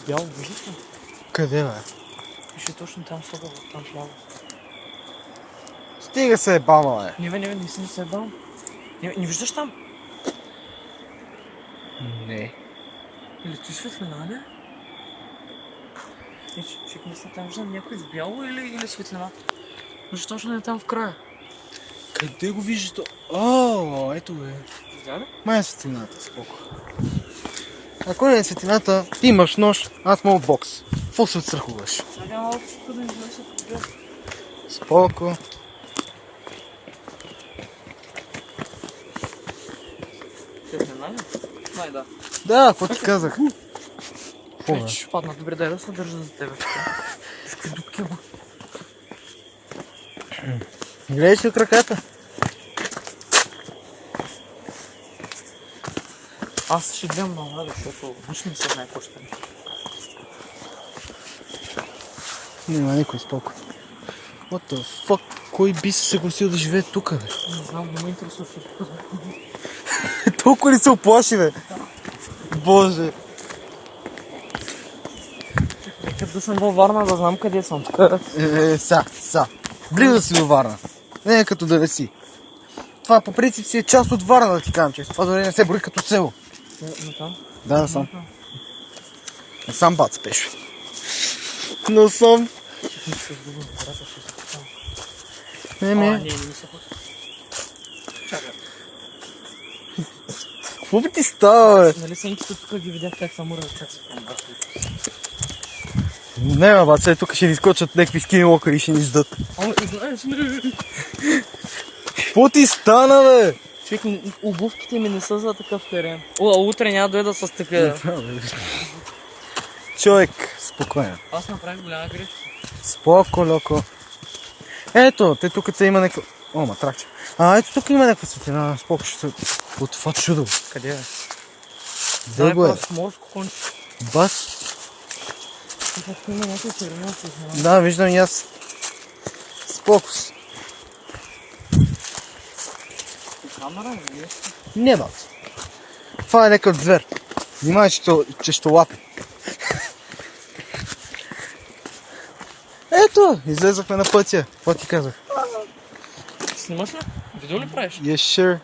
Бяло, виждаш ли? Къде, бе? Пише точно там слага, там вляво. Стига се бама, бе. Не си не се бам. Не виждаш там? Не. Или ти светлина, не? Чек, мисля, там виждам някой с бяло или светлина. Виждаш точно не там в края. Къде го виждаш то? О, ето бе. Видя ли? Май е светлината, споко. Ако не е светлината, ти имаш нож, аз мога бокс. Какво се отстрахуваш? Сега малко да не знае се побил. Споко. Светлина ли? Май да. Да, какво ти казах? Какво, бе? Ще падна, добре, дай да се държа за тебе. Ще дупки, ма. Гледаш ли краката? Аз ще гледам много рада, защото нищо не се знае какво ще е. Няма никой, споко. What the fuck? Кой би се съгласил да живее тук, бе? Не знам, не ме интересува всичко. Толкова ли се оплаши, бе? Боже. Като да съм във Варна, да знам къде съм. Са. Близо си до Варна. Не е като да не си. Това по принцип си е част от Варна, да ти кажам често. Това дори не се брои като село. Натам? Да, насам. Насам бат спеш. Насам. Не. Не ми се ходи. Чакай. Какво би ти става, бе? Нали сенките тук ги видях как са мурали, как се помбашли. Не, бат, сега тук ще ни изкочат някакви скинлокъри и ще ни издат. Ама, знаеш ли? Какво ти стана, бе? Човек, обувките ми не са за такъв терен. Утре няма дойда с такива. Човек, спокойно. Аз направих голяма грешка. Споко, локо. Ето, те тук има някаква... О, матракче. Ето тук има някаква светлина. Споко ще се... От това чудо. Къде е? Де го е? С морско конче. Бас? Тук има някаква червена светлина. Да, виждам и аз. Споко. Камера не е? Не, бат. Това е някакъв звер. Внимай, че ще лапи. Ето, излезахме на пътя. Какво ти казах? Снимаш ли? Видео ли правиш? Yes, sure.